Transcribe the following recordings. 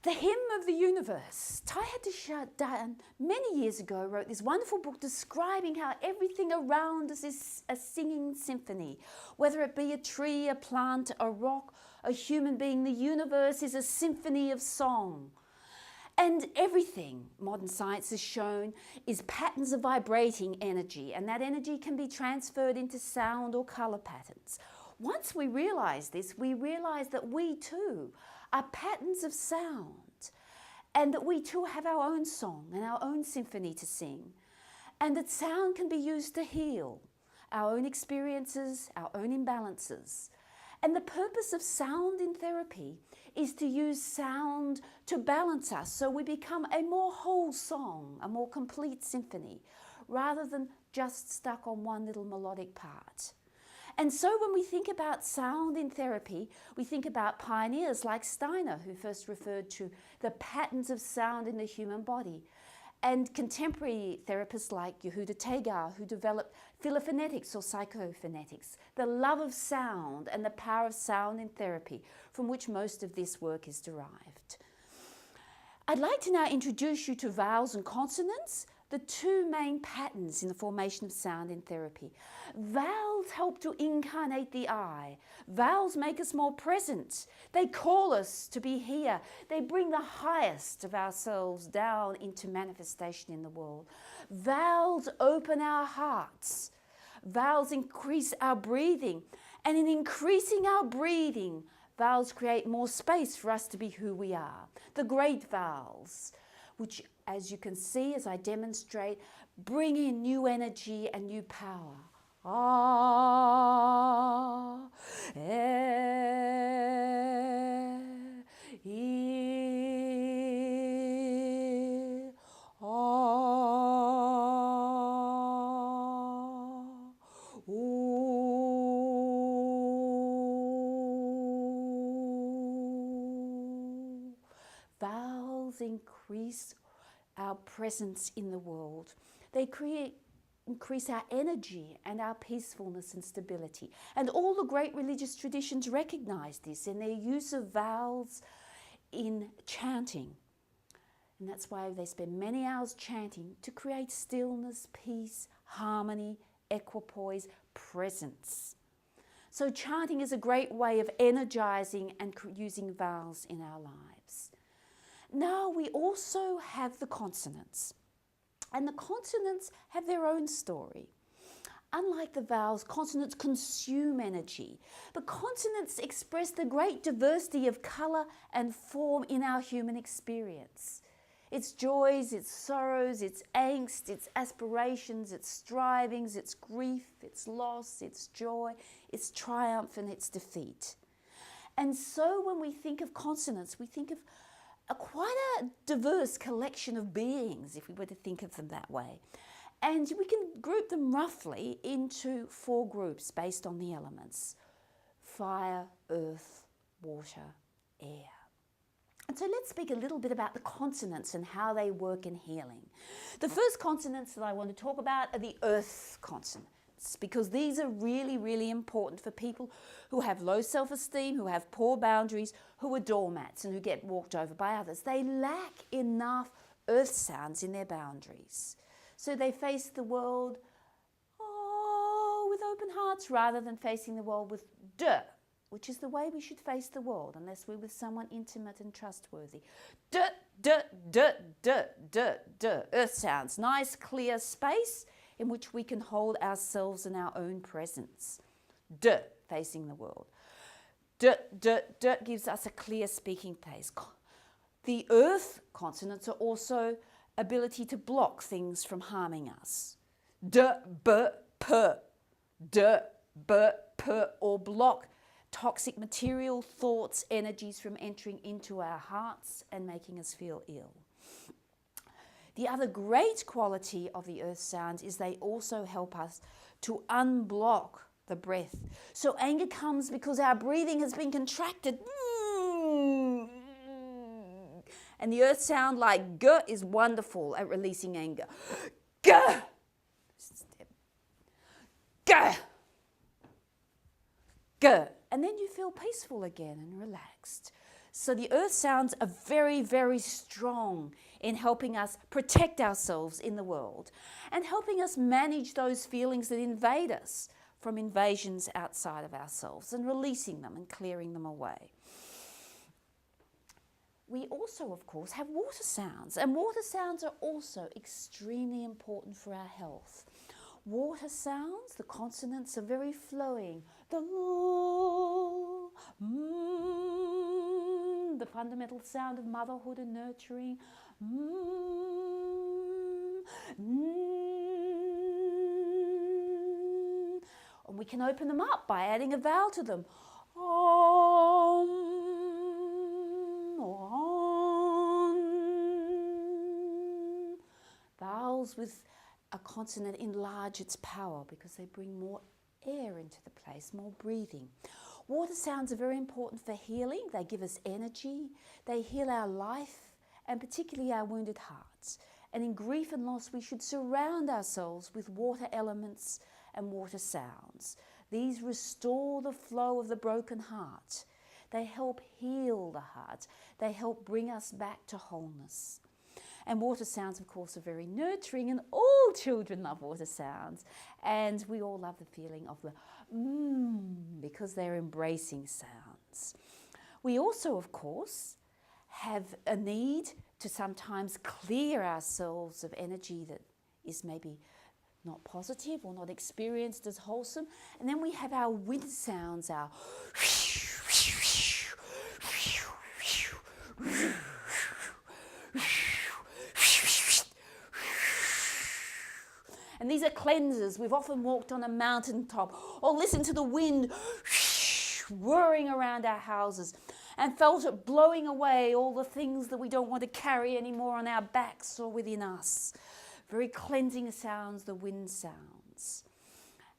The Hymn of the Universe. Teilhard de many years ago wrote this wonderful book describing how everything around us is a singing symphony. Whether it be a tree, a plant, a rock, a human being, the universe is a symphony of song. And everything, modern science has shown, is patterns of vibrating energy, and that energy can be transferred into sound or colour patterns. Once we realise this, we realise that we too are patterns of sound, and that we too have our own song and our own symphony to sing, and that sound can be used to heal our own experiences, our own imbalances. And the purpose of sound in therapy is to use sound to balance us so we become a more whole song, a more complete symphony, rather than just stuck on one little melodic part. And so when we think about sound in therapy, we think about pioneers like Steiner, who first referred to the patterns of sound in the human body, and contemporary therapists like Yehuda Tegar, who developed philophonetics or psychophonetics, the love of sound and the power of sound in therapy, from which most of this work is derived. I'd like to now introduce you to vowels and consonants, the two main patterns in the formation of sound in therapy. Vowels help to incarnate the I. Vowels make us more present. They call us to be here. They bring the highest of ourselves down into manifestation in the world. Vowels open our hearts. Vowels increase our breathing. And in increasing our breathing, vowels create more space for us to be who we are. The great vowels, which, as you can see as I demonstrate, bring in new energy and new power. Ah, e, ah, ooh. Vowels increase our presence in the world. They increase our energy and our peacefulness and stability. And all the great religious traditions recognize this in their use of vowels in chanting. And that's why they spend many hours chanting to create stillness, peace, harmony, equipoise, presence. So chanting is a great way of energizing and using vowels in our lives. Now we also have the consonants. And the consonants have their own story. Unlike the vowels, consonants consume energy. But consonants express the great diversity of colour and form in our human experience. Its joys, its sorrows, its angst, its aspirations, its strivings, its grief, its loss, its joy, its triumph and its defeat. And so when we think of consonants, we think of quite a diverse collection of beings, if we were to think of them that way. And we can group them roughly into 4 groups based on the elements: fire, earth, water, air. And so let's speak a little bit about the consonants and how they work in healing. The first consonants that I want to talk about are the earth consonants, because these are really, really important for people who have low self-esteem, who have poor boundaries, who are doormats and who get walked over by others. They lack enough earth sounds in their boundaries. So they face the world with open hearts rather than facing the world with duh, which is the way we should face the world unless we're with someone intimate and trustworthy. Duh, duh, duh, duh, duh, duh. Earth sounds, nice clear space in which we can hold ourselves and our own presence. Duh, facing the world. Duh, duh, duh gives us a clear speaking place. The earth consonants are also ability to block things from harming us. Duh, buh, puh. Duh, buh, puh, or block toxic material, thoughts, energies from entering into our hearts and making us feel ill. The other great quality of the earth sounds is they also help us to unblock the breath. So anger comes because our breathing has been contracted. And the earth sound like G is wonderful at releasing anger. G. G. G. And then you feel peaceful again and relaxed. So the earth sounds are very, very strong in helping us protect ourselves in the world and helping us manage those feelings that invade us from invasions outside of ourselves and releasing them and clearing them away. We also, of course, have water sounds, and water sounds are also extremely important for our health. Water sounds, the consonants are very flowing. The l, the fundamental sound of motherhood and nurturing. And we can open them up by adding a vowel to them. Vowels with a consonant enlarge its power because they bring more air into the place, more breathing. Water sounds are very important for healing. They give us energy. They heal our life and particularly our wounded hearts. And in grief and loss, we should surround ourselves with water elements and water sounds. These restore the flow of the broken heart. They help heal the heart. They help bring us back to wholeness. And water sounds, of course, are very nurturing, and all children love water sounds. And we all love the feeling of the because they're embracing sounds. We also, of course, have a need to sometimes clear ourselves of energy that is maybe not positive or not experienced as wholesome. And then we have our wind sounds, our and these are cleansers. We've often walked on a mountaintop or listened to the wind whirring around our houses and felt it blowing away all the things that we don't want to carry anymore on our backs or within us. Very cleansing sounds, the wind sounds.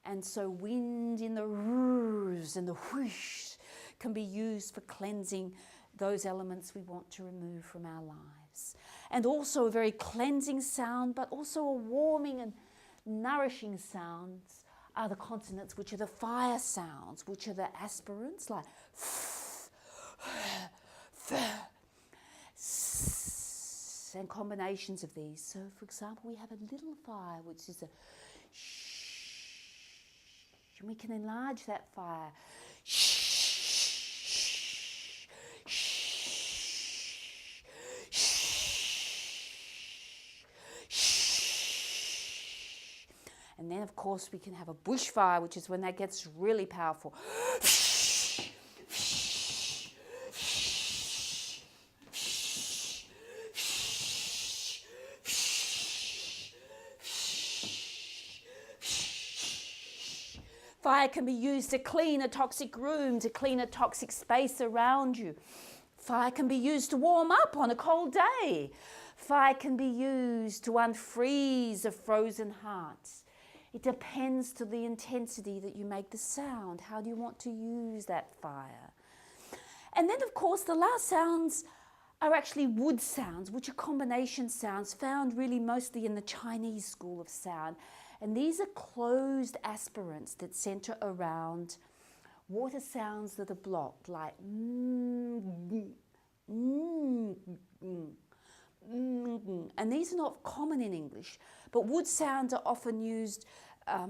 And so wind in the rrrs and the whoosh can be used for cleansing those elements we want to remove from our lives. And also a very cleansing sound, but also a warming and nourishing sounds are the consonants, which are the fire sounds, which are the aspirants like f, and combinations of these. So, for example, we have a little fire, which is a shh, and we can enlarge that fire. And then, of course, we can have a bushfire, which is when that gets really powerful. Fire can be used to clean a toxic room, to clean a toxic space around you. Fire can be used to warm up on a cold day. Fire can be used to unfreeze a frozen heart. It depends to the intensity that you make the sound. How do you want to use that fire? And then, of course, the last sounds are actually wood sounds, which are combination sounds found really mostly in the Chinese school of sound. And these are closed aspirants that center around water sounds that are blocked, like and these are not common in English, but wood sounds are often used,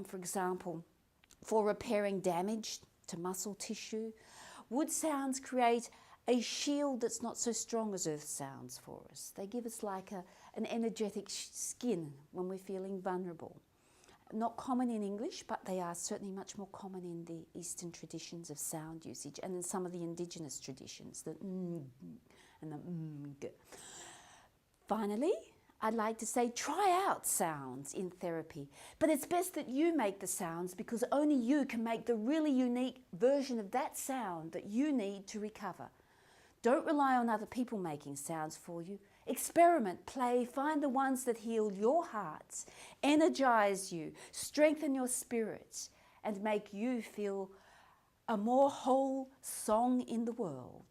for example, for repairing damage to muscle tissue. Wood sounds create a shield that's not so strong as earth sounds for us. They give us like an energetic skin when we're feeling vulnerable. Not common in English, but they are certainly much more common in the Eastern traditions of sound usage and in some of the indigenous traditions, the and the Finally, I'd like to say try out sounds in therapy, but it's best that you make the sounds because only you can make the really unique version of that sound that you need to recover. Don't rely on other people making sounds for you. Experiment, play, find the ones that heal your hearts, energize you, strengthen your spirit, and make you feel a more whole song in the world.